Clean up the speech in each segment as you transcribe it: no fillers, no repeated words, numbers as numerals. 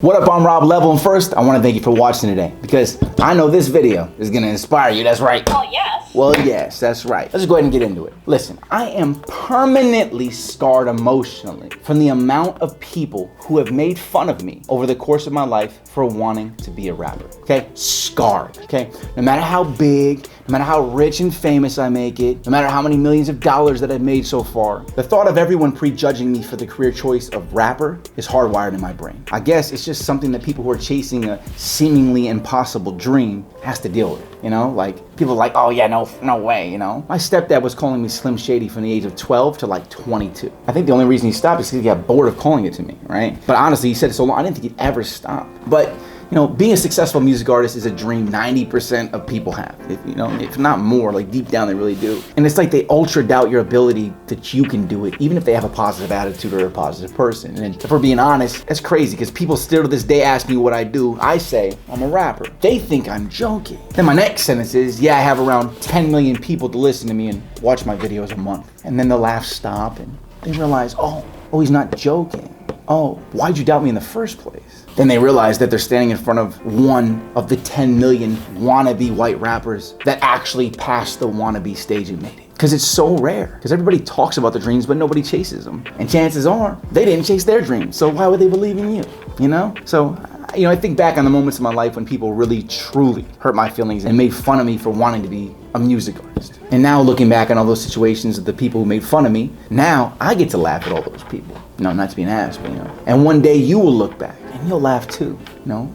What up, I'm Rob Level, and first, I want to thank you for watching today, because I know this video is going to inspire you, that's right. Oh, yes. Well, yes, that's right. Let's go ahead and get into it. Listen, I am permanently scarred emotionally from the amount of people who have made fun of me over the course of my life for wanting to be a rapper, okay? Scarred, okay? No matter how big, no matter how rich and famous I make it, no matter how many millions of dollars that I've made so far, the thought of everyone prejudging me for the career choice of rapper is hardwired in my brain. I guess it's just something that people who are chasing a seemingly impossible dream has to deal with, you know? Like, people are like, oh yeah, no way, you know? My stepdad was calling me Slim Shady from the age of 12 to like 22. I think the only reason he stopped is because he got bored of calling it to me, right? But honestly, he said it so long, I didn't think he'd ever stop. But you know, being a successful music artist is a dream 90% of people have. If not more, like deep down they really do. And it's like they ultra doubt your ability that you can do it, even if they have a positive attitude or a positive person. And if we're being honest, that's crazy because people still to this day ask me what I do. I say, I'm a rapper. They think I'm joking. Then my next sentence is, yeah, I have around 10 million people to listen to me and watch my videos a month. And then the laughs stop and they realize, oh, he's not joking. Oh, why'd you doubt me in the first place? Then they realize that they're standing in front of one of the 10 million wannabe white rappers that actually passed the wannabe stage and made it. Because it's so rare. Because everybody talks about their dreams, but nobody chases them. And chances are, they didn't chase their dreams. So why would they believe in you? You know? So, I think back on the moments in my life when people really, truly hurt my feelings and made fun of me for wanting to be a music artist. And now looking back on all those situations of the people who made fun of me, now I get to laugh at all those people. No, not to be an ass, but And one day you will look back and you'll laugh too,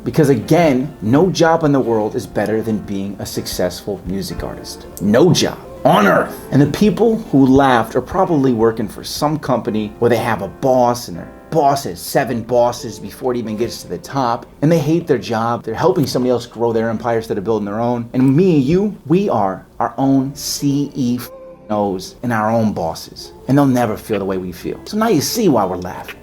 Because again, no job in the world is better than being a successful music artist. No job on earth. And the people who laughed are probably working for some company where they have a boss and their boss has 7 bosses before it even gets to the top, and they hate their job. They're helping somebody else grow their empire instead of building their own. And me and you, we are our own CEOs and our own bosses, and they'll never feel the way we feel. So now you see why we're laughing.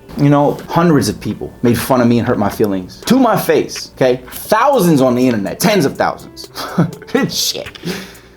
Hundreds of people made fun of me and hurt my feelings to my face, okay? Thousands on the internet, tens of thousands. Shit.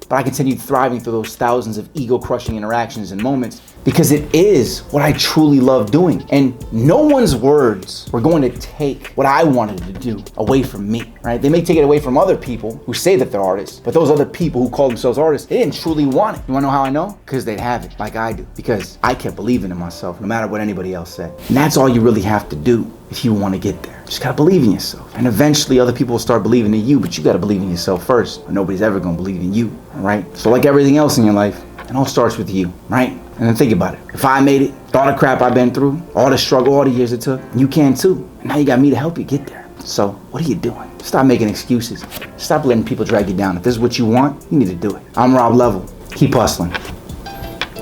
But I continued thriving through those thousands of ego-crushing interactions and moments because it is what I truly love doing. And no one's words were going to take what I wanted to do away from me, right? They may take it away from other people who say that they're artists, but those other people who call themselves artists, they didn't truly want it. You wanna know how I know? Because they'd have it like I do. Because I kept believing in myself no matter what anybody else said. And that's all you really have to do if you want to get there. Just gotta believe in yourself. And eventually other people will start believing in you, but you gotta believe in yourself first, or nobody's ever gonna believe in you, all right? So like everything else in your life, it all starts with you, right? And then think about it. If I made it, all the crap I've been through, all the struggle, all the years it took, you can too. And now you got me to help you get there. So what are you doing? Stop making excuses. Stop letting people drag you down. If this is what you want, you need to do it. I'm Rob Level. Keep hustling.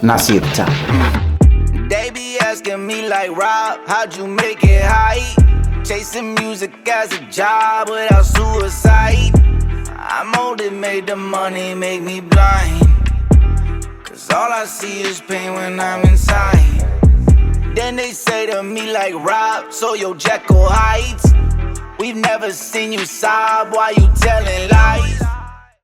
And I'll see you at the top. They be asking me like, Rob, how'd you make it high? Chasing music as a job without suicide. I'm old, it made the money make me blind. Cause all I see is pain when I'm inside. Then they say to me like, Rob, so your Jekyll Heights. We've never seen you sob while you telling lies.